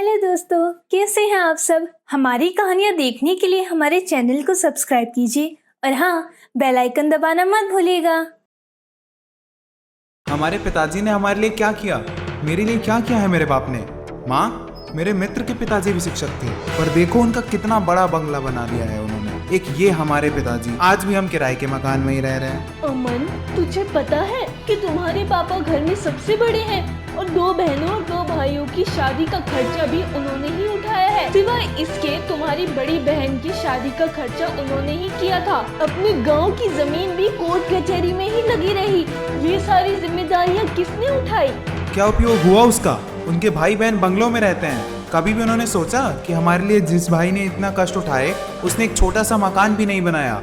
Hello दोस्तों, कैसे हैं आप सब। हमारी कहानियाँ देखने के लिए हमारे चैनल को सब्सक्राइब कीजिए और हाँ, बेल आइकन दबाना मत भूलिएगा। हमारे पिताजी ने हमारे लिए क्या किया, मेरे लिए क्या किया है मेरे बाप ने। माँ, मेरे मित्र के पिताजी भी शिक्षक थे, पर देखो उनका कितना बड़ा बंगला बना लिया है उन्होंने। एक ये हमारे पिताजी, आज भी हम किराए के मकान में ही रह रहे हैं। अमन, तुझे पता है कि तुम्हारे पापा घर में सबसे बड़े हैं और 2 बहनों और 2 भाइयों की शादी का खर्चा भी उन्होंने ही उठाया है। सिवाय इसके तुम्हारी बड़ी बहन की शादी का खर्चा उन्होंने ही किया था। अपने गांव की जमीन भी कोर्ट कचहरी में ही लगी रही। ये सारी जिम्मेदारियां किसने उठाई? क्या उपयोग हुआ उसका? उनके भाई बहन बंगलों में रहते हैं। कभी भी उन्होंने सोचा कि हमारे लिए जिस भाई ने इतना कष्ट उठाए उसने एक छोटा सा मकान भी नहीं बनाया,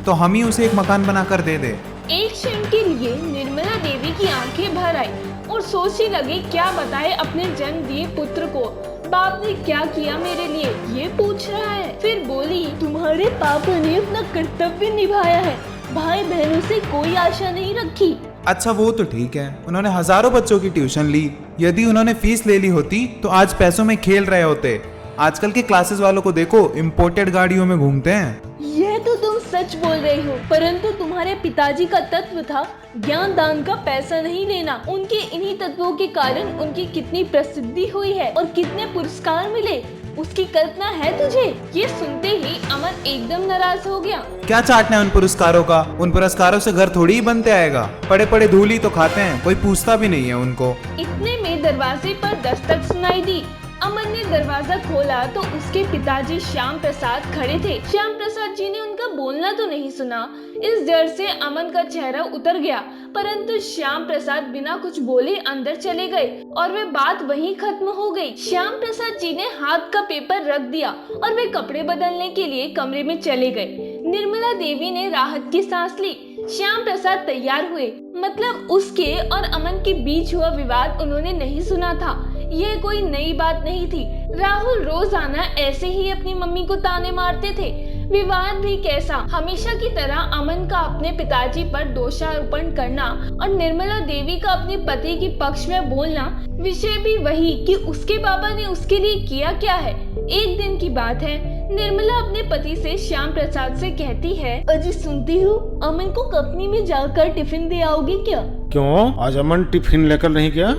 तो हम ही उसे एक मकान बनाकर दे दे। एक क्षण के लिए निर्मला देवी की आंखें भर आई और सोचने लगी, क्या बताए अपने जन्म दिए पुत्र को बाप ने क्या किया मेरे लिए, ये पूछ रहा है। फिर बोली, तुम्हारे पापा ने अपना कर्तव्य निभाया है, भाई बहनों से कोई आशा नहीं रखी। अच्छा, वो तो ठीक है, उन्होंने हजारों बच्चों की ट्यूशन ली। यदि उन्होंने फीस ले ली होती तो आज पैसों में खेल रहे होते। आजकल के क्लासेस वालों को देखो, इम्पोर्टेड गाड़ियों में घूमते हैं। यह तो तुम सच बोल रही हो, परंतु तुम्हारे पिताजी का तत्व था ज्ञान दान का पैसा नहीं लेना। उनके इन्हीं तत्वों के कारण उनकी कितनी प्रसिद्धि हुई है और कितने पुरस्कार मिले, उसकी कल्पना है तुझे? ये सुनते ही अमन एकदम नाराज हो गया। क्या चाटना है उन पुरस्कारों का? उन पुरस्कारों से घर थोड़ी ही बनते आएगा। पड़े पड़े धूल ही तो खाते हैं, कोई पूछता भी नहीं है उनको। इतने में दरवाजे पर दस्तक सुनाई दी। अमन ने दरवाजा खोला तो उसके पिताजी श्याम प्रसाद खड़े थे। श्याम प्रसाद जी ने उनका बोलना तो नहीं सुना। इस डर से अमन का चेहरा उतर गया, परंतु श्याम प्रसाद बिना कुछ बोले अंदर चले गए और वे बात वहीं खत्म हो गई। श्याम प्रसाद जी ने हाथ का पेपर रख दिया और वे कपड़े बदलने के लिए कमरे में चले गए। निर्मला देवी ने राहत की सांस ली। श्याम प्रसाद तैयार हुए, मतलब उसके और अमन के बीच हुआ विवाद उन्होंने नहीं सुना था। ये कोई नई बात नहीं थी। राहुल रोजाना ऐसे ही अपनी मम्मी को ताने मारते थे। विवाद भी कैसा, हमेशा की तरह अमन का अपने पिताजी पर दोषारोपण करना और निर्मला देवी का अपने पति के पक्ष में बोलना। विषय भी वही कि उसके पापा ने उसके लिए किया क्या है। एक दिन की बात है, निर्मला अपने पति से श्याम प्रसाद से कहती है, अजी सुनती हूँ, अमन को कंपनी में जाकर टिफिन दे आओगे क्या? क्यों, आज अमन टिफिन लेकर नहीं गया?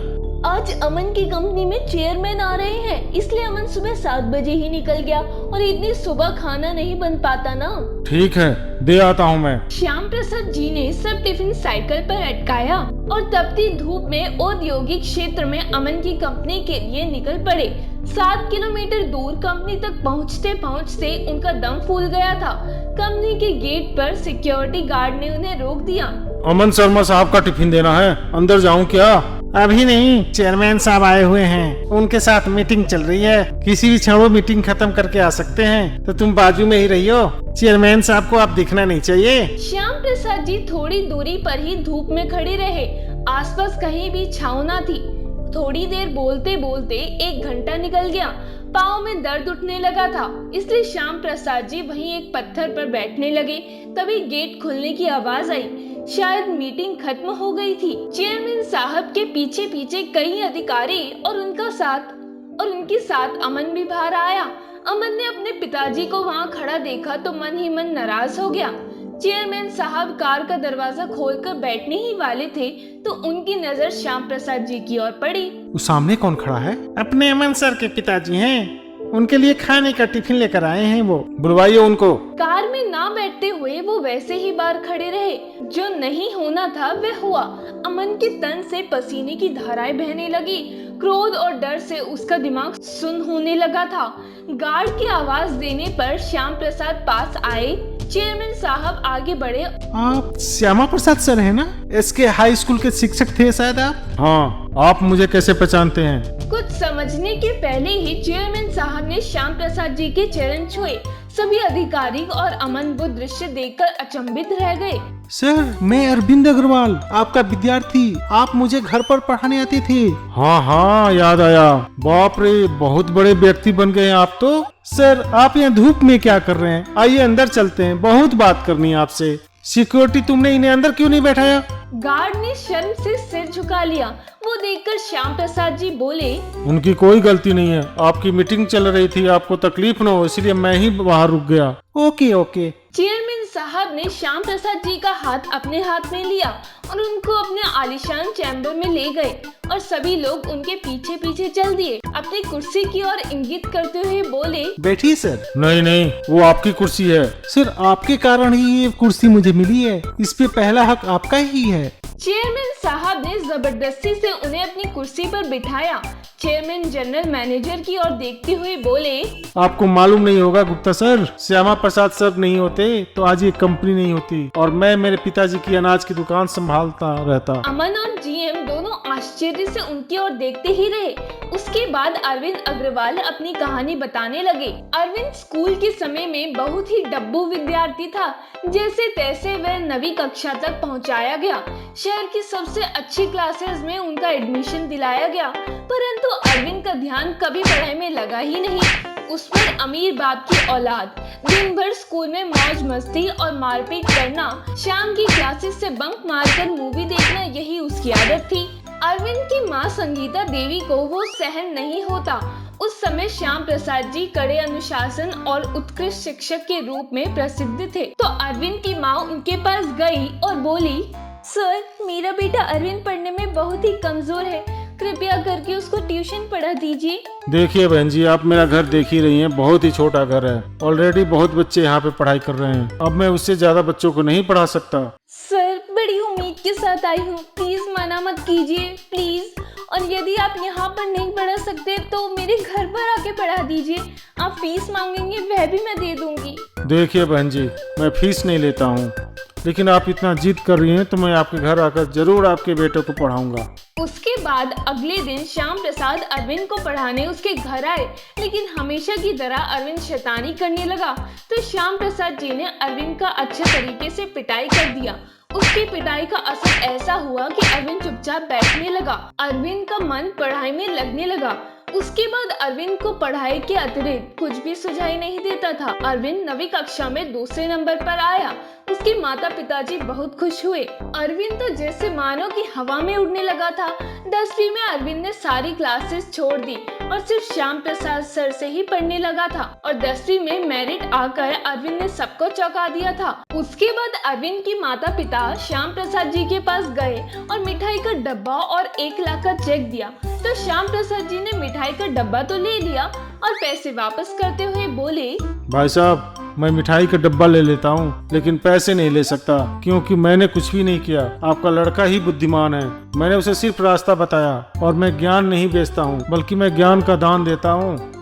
आज अमन की कंपनी में चेयरमैन आ रहे हैं, इसलिए अमन सुबह 7 बजे ही निकल गया और इतनी सुबह खाना नहीं बन पाता ना। ठीक है, दे आता हूँ मैं। श्याम प्रसाद जी ने सब टिफिन साइकिल पर अटकाया और तपती धूप में औद्योगिक क्षेत्र में अमन की कंपनी के लिए निकल पड़े। 7 किलोमीटर दूर कंपनी तक पहुँचते पहुँचते उनका दम फूल गया था। कंपनी के गेट पर सिक्योरिटी गार्ड ने उन्हें रोक दिया। अमन शर्मा साहब का टिफिन देना है, अंदर जाऊँ क्या? अभी नहीं, चेयरमैन साहब आए हुए हैं, उनके साथ मीटिंग चल रही है। किसी भी क्षण वो मीटिंग खत्म करके आ सकते हैं, तो तुम बाजू में ही रहियो। चेयरमैन साहब को आप दिखना नहीं चाहिए। श्याम प्रसाद जी थोड़ी दूरी पर ही धूप में खड़े रहे। आसपास कहीं भी छाँव न थी। थोड़ी देर बोलते बोलते 1 घंटा निकल गया। पाँव में दर्द उठने लगा था, इसलिए श्याम प्रसाद जी वहीं एक पत्थर पर बैठने लगे। तभी गेट खुलने की आवाज आई। शायद मीटिंग खत्म हो गई थी। चेयरमैन साहब के पीछे पीछे कई अधिकारी और उनके साथ अमन भी बाहर आया। अमन ने अपने पिताजी को वहां खड़ा देखा तो मन ही मन नाराज हो गया। चेयरमैन साहब कार का दरवाजा खोलकर बैठने ही वाले थे तो उनकी नजर श्याम प्रसाद जी की ओर पड़ी। उस सामने कौन खड़ा है? अपने अमन सर के पिताजी हैं, उनके लिए खाने का टिफिन लेकर आए हैं वो। बुलवाइए उनको। कार में ना बैठते हुए वो वैसे ही बाहर खड़े रहे। जो नहीं होना था वह हुआ। अमन के तन से पसीने की धाराएं बहने लगी। क्रोध और डर से उसका दिमाग सुन्न होने लगा था। गार्ड की आवाज देने पर श्याम प्रसाद पास आए। चेयरमैन साहब आगे बढ़े। आप श्यामा प्रसाद सर हैं ना? SK हाई स्कूल के शिक्षक थे शायद आप? हाँ, आप मुझे कैसे पहचानते हैं? कुछ समझने के पहले ही चेयरमैन साहब ने श्याम प्रसाद जी के चरण छुए। सभी अधिकारी और अमन वो दृश्य देखकर अचंभित रह गए। सर, मैं अरविंद अग्रवाल, आपका विद्यार्थी। आप मुझे घर पर पढ़ाने आते थे। हाँ हाँ, याद आया। बाप रे, बहुत बड़े व्यक्ति बन गए आप तो। सर, आप यहाँ धूप में क्या कर रहे हैं? आइए अंदर चलते हैं, बहुत बात करनी है आपसे। सिक्योरिटी तुमने इन्हें अंदर क्यों नहीं बैठाया? गार्ड ने शर्म से सिर झुका लिया। वो देखकर श्याम प्रसाद जी बोले, उनकी कोई गलती नहीं है, आपकी मीटिंग चल रही थी, आपको तकलीफ न हो इसलिए मैं ही बाहर रुक गया। Okay okay. चेयरमैन साहब ने श्याम प्रसाद जी का हाथ अपने हाथ में लिया और उनको अपने आलीशान चैम्बर में ले गए और सभी लोग उनके पीछे पीछे चल दिए। अपनी कुर्सी की ओर इंगित करते हुए बोले, बैठिए सर। नहीं नहीं, वो आपकी कुर्सी है। सर आपके कारण ही ये कुर्सी मुझे मिली है, इस पे पहला हक आपका ही है। चेयरमैन साहब ने जबरदस्ती से उन्हें अपनी कुर्सी पर बिठाया। चेयरमैन जनरल मैनेजर की ओर देखते हुए बोले, आपको मालूम नहीं होगा गुप्ता सर, श्यामा प्रसाद सर नहीं होते तो आज ये कंपनी नहीं होती और मैं मेरे पिताजी की अनाज की दुकान संभालता रहता। अमन और जीएम दोनों आश्चर्य से उनकी ओर देखते ही रहे। उसके बाद अरविंद अग्रवाल अपनी कहानी बताने लगे। अरविंद स्कूल के समय में बहुत ही डब्बू विद्यार्थी था। जैसे तैसे वह 9वीं कक्षा तक पहुंचाया गया। शहर की सबसे अच्छी क्लासेस में उनका एडमिशन दिलाया गया, परंतु अरविंद का ध्यान कभी पढ़ाई में लगा ही नहीं। उस पर अमीर बाप की औलाद, दिन भर स्कूल में मौज मस्ती और मारपीट करना, शाम की क्लासेस से बंक मारकर मूवी देखना, यही उसकी आदत थी। अरविंद की माँ संगीता देवी को वो सहन नहीं होता। उस समय श्याम प्रसाद जी कड़े अनुशासन और उत्कृष्ट शिक्षक के रूप में प्रसिद्ध थे। तो अरविंद की माँ उनके पास गई और बोली, सर मेरा बेटा अरविंद पढ़ने में बहुत ही कमजोर है, कृपया करके उसको ट्यूशन पढ़ा दीजिए। देखिए बहन जी, आप मेरा घर देख ही रही हैं, बहुत ही छोटा घर है। ऑलरेडी बहुत बच्चे यहाँ पे पढ़ाई कर रहे हैं, अब मैं उससे ज्यादा बच्चों को नहीं पढ़ा सकता। सर बड़ी उम्मीद के साथ आई हूँ, प्लीज मना मत कीजिए प्लीज। और यदि आप यहाँ पर नहीं पढ़ा सकते तो मेरे घर पर आके पढ़ा दीजिए। आप फीस मांगेंगे वह भी मैं दे दूंगी। देखिए बहन जी, मैं फीस नहीं लेता हूँ, लेकिन आप इतना जिद कर रही हैं तो मैं आपके घर आकर जरूर आपके बेटे को पढ़ाऊंगा। उसके बाद अगले दिन श्याम प्रसाद अरविंद को पढ़ाने उसके घर आए, लेकिन हमेशा की तरह अरविंद शैतानी करने लगा। तो श्याम प्रसाद जी ने अरविंद का अच्छे तरीके से पिटाई कर दिया। उसकी पिटाई का असर ऐसा हुआ कि अरविंद चुपचाप बैठने लगा। अरविंद का मन पढ़ाई में लगने लगा। उसके बाद अरविंद को पढ़ाई के अतिरिक्त कुछ भी सुझाई नहीं देता था। अरविंद 9वीं कक्षा में दूसरे नंबर पर आया। उसके माता पिताजी बहुत खुश हुए। अरविंद तो जैसे मानो कि हवा में उड़ने लगा था। 10वीं में अरविंद ने सारी क्लासेस छोड़ दी और सिर्फ श्याम प्रसाद सर से ही पढ़ने लगा था और 10वीं में मेरिट आकर अरविंद ने सबको चौंका दिया था। उसके बाद अरविंद की माता पिता श्याम प्रसाद जी के पास गए और मिठाई का डब्बा और 1 लाख का चेक दिया। तो श्याम प्रसाद जी ने मिठाई का डब्बा तो ले लिया और पैसे वापस करते हुए बोले, भाई साहब, मैं मिठाई का डब्बा ले लेता हूँ, लेकिन पैसे नहीं ले सकता क्योंकि मैंने कुछ भी नहीं किया। आपका लड़का ही बुद्धिमान है, मैंने उसे सिर्फ रास्ता बताया और मैं ज्ञान नहीं बेचता हूँ, बल्कि मैं ज्ञान का दान देता हूँ।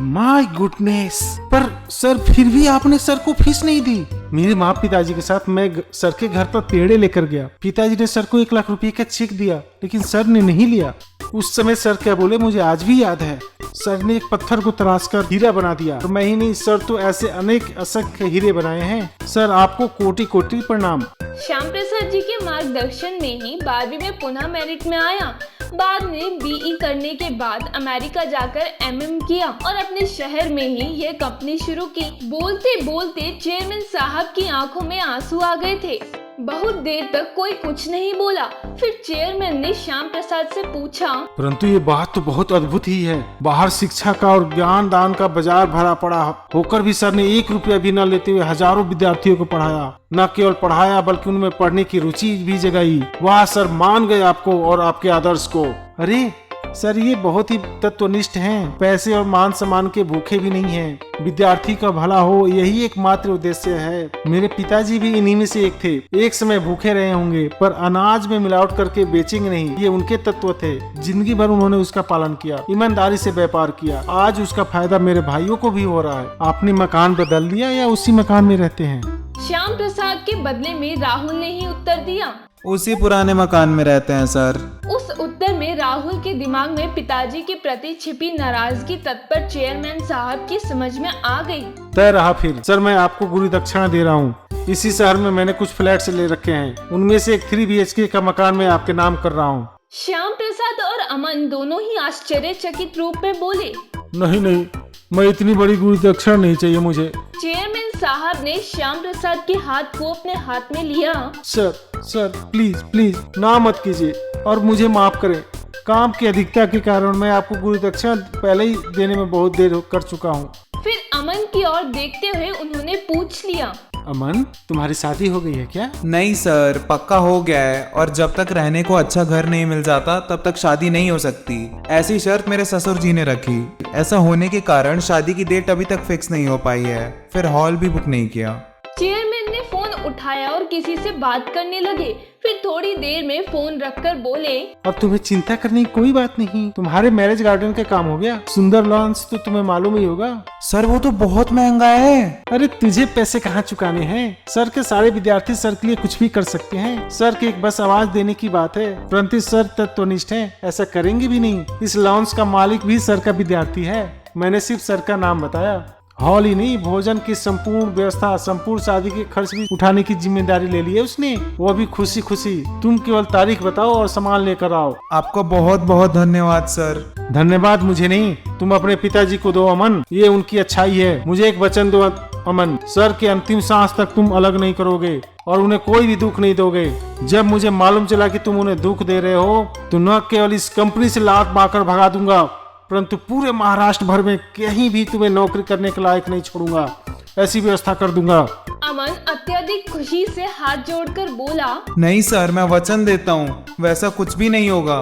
माय गुडनेस, पर सर फिर भी आपने सर को फीस नहीं दी। मेरे माँ पिताजी के साथ मैं सर के घर पर पेड़े लेकर गया। पिताजी ने सर को 1 लाख रुपए का चेक दिया, लेकिन सर ने नहीं लिया। उस समय सर क्या बोले मुझे आज भी याद है। सर ने एक पत्थर को तराशकर हीरा बना दिया और मैं ही नहीं, सर तो ऐसे अनेक असंख्य हीरे बनाए हैं। सर आपको कोटि कोटि प्रणाम। श्याम प्रसाद जी के मार्गदर्शन में ही 12वीं में पुनः मेरिट में आया। बाद में बीई करने के बाद अमेरिका जाकर एमएम किया और अपने शहर में ही यह कंपनी शुरू की। बोलते बोलते चेयरमैन साहब की आंखों में आंसू आ गए थे। बहुत देर तक कोई कुछ नहीं बोला। फिर चेयरमैन ने श्याम प्रसाद से पूछा, परंतु ये बात तो बहुत अद्भुत ही है। बाहर शिक्षा का और ज्ञान दान का बाजार भरा पड़ा होकर भी सर ने 1 रुपया भी न लेते हुए हजारों विद्यार्थियों को पढ़ाया। न केवल पढ़ाया बल्कि उनमें पढ़ने की रुचि भी जगाई। वाह सर, मान गए आपको और आपके आदर्श को। अरे सर, ये बहुत ही तत्वनिष्ठ हैं, पैसे और मान सम्मान के भूखे भी नहीं हैं। विद्यार्थी का भला हो, यही एकमात्र उद्देश्य है। मेरे पिताजी भी इन्हीं में से एक थे। एक समय भूखे रहे होंगे पर अनाज में मिलावट करके बेचेंगे नहीं, ये उनके तत्व थे। जिंदगी भर उन्होंने उसका पालन किया, ईमानदारी से व्यापार किया। आज उसका फायदा मेरे भाइयों को भी हो रहा है। आपने मकान बदल दिया या उसी मकान में रहते हैं? श्याम प्रसाद के बदले में राहुल ने ही उत्तर दिया, उसी पुराने मकान में रहते हैं सर। उस उत्तर में राहुल के दिमाग में पिताजी के प्रति छिपी नाराजगी तत्पर चेयरमैन साहब की समझ में आ गई। तय रहा फिर। सर मैं आपको गुरु दक्षिणा दे रहा हूँ। इसी शहर में मैंने कुछ फ्लैट्स ले रखे हैं, उनमें से एक 3 BHK का मकान मैं आपके नाम कर रहा हूँ। श्याम प्रसाद और अमन दोनों ही आश्चर्यचकित रूप में बोले, नहीं नहीं, मैं इतनी बड़ी गुरु दक्षिणा नहीं चाहिए मुझे। चेयरमैन साहब ने श्याम प्रसाद के हाथ को अपने हाथ में लिया। सर प्लीज प्लीज ना मत कीजिए और मुझे माफ करें। काम की अधिकता के कारण मैं आपको गुरु दक्षिणा पहले ही देने में बहुत देर कर चुका हूँ। फिर अमन की ओर देखते हुए उन्होंने पूछ लिया, अमन, तुम्हारी शादी हो गई है क्या? नहीं सर, पक्का हो गया है और जब तक रहने को अच्छा घर नहीं मिल जाता तब तक शादी नहीं हो सकती। ऐसी शर्त मेरे ससुर जी ने रखी। ऐसा होने के कारण शादी की डेट अभी तक फिक्स नहीं हो पाई है। फिर हॉल भी बुक नहीं किया। चेयरमैन ने फोन उठाया और किसी से बात करने लगे। फिर थोड़ी देर में फोन रखकर बोले, अब तुम्हें चिंता करने की कोई बात नहीं। तुम्हारे मैरिज गार्डन का काम हो गया। सुंदर लॉन्स तो तुम्हें मालूम ही होगा। सर वो तो बहुत महंगा है। अरे तुझे पैसे कहाँ चुकाने हैं? सर के सारे विद्यार्थी सर के लिए कुछ भी कर सकते हैं। सर की एक बस आवाज देने की बात है, परंतु सर तत्वनिष्ठ हैं, ऐसा करेंगे भी नहीं। इस लॉन्स का मालिक भी सर का विद्यार्थी है। मैंने सिर्फ सर का नाम बताया। हॉल ही नहीं, भोजन की संपूर्ण व्यवस्था, संपूर्ण शादी के खर्च भी उठाने की जिम्मेदारी ले ली है उसने, वो भी खुशी खुशी। तुम केवल तारीख बताओ और सामान लेकर आओ। आपका बहुत बहुत धन्यवाद सर। धन्यवाद मुझे नहीं, तुम अपने पिताजी को दो अमन, ये उनकी अच्छाई है। मुझे एक वचन दो अमन, सर के अंतिम सांस तक तुम अलग नहीं करोगे और उन्हें कोई भी दुख नहीं दोगे। जब मुझे मालूम चला कि तुम उन्हें दुख दे रहे हो तो न केवल इस कंपनी से लात मारकर भगा दूंगा, परंतु पूरे महाराष्ट्र भर में कहीं भी तुम्हें नौकरी करने के लायक नहीं छोड़ूंगा। ऐसी व्यवस्था कर दूंगा। अमन अत्यधिक खुशी से हाथ जोड़कर बोला, नहीं सर, मैं वचन देता हूँ, वैसा कुछ भी नहीं होगा।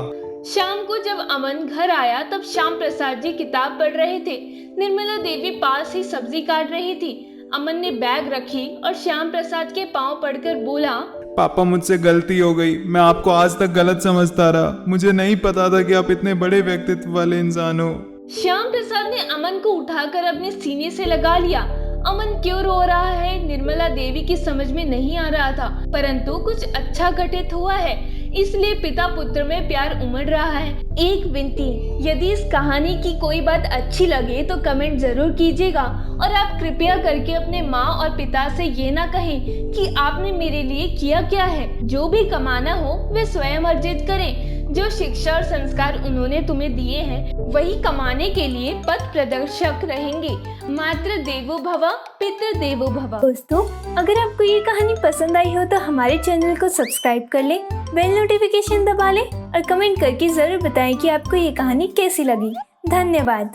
शाम को जब अमन घर आया तब श्याम प्रसाद जी किताब पढ़ रहे थे। निर्मला देवी पास ही सब्जी काट रही थी। अमन ने बैग रखी और श्याम प्रसाद के पांव पड़कर बोला, पापा मुझसे गलती हो गई। मैं आपको आज तक गलत समझता रहा। मुझे नहीं पता था कि आप इतने बड़े व्यक्तित्व वाले इंसान हो। श्याम प्रसाद ने अमन को उठाकर अपने सीने से लगा लिया। अमन क्यों रो रहा है निर्मला देवी की समझ में नहीं आ रहा था, परंतु कुछ अच्छा घटित हुआ है, इसलिए पिता पुत्र में प्यार उमड़ रहा है। एक विनती, यदि इस कहानी की कोई बात अच्छी लगे तो कमेंट जरूर कीजिएगा और आप कृपया करके अपने माँ और पिता से ये ना कहें कि आपने मेरे लिए किया क्या है। जो भी कमाना हो वे स्वयं अर्जित करें। जो शिक्षा और संस्कार उन्होंने तुम्हें दिए हैं वही कमाने के लिए पथ प्रदर्शक रहेंगे। मातृ देवो भव पितृ देवो भव। दोस्तों, अगर आपको ये कहानी पसंद आई हो तो हमारे चैनल को सब्सक्राइब कर लें, बेल नोटिफिकेशन दबा लें और कमेंट करके जरूर बताएं कि आपको ये कहानी कैसी लगी। धन्यवाद।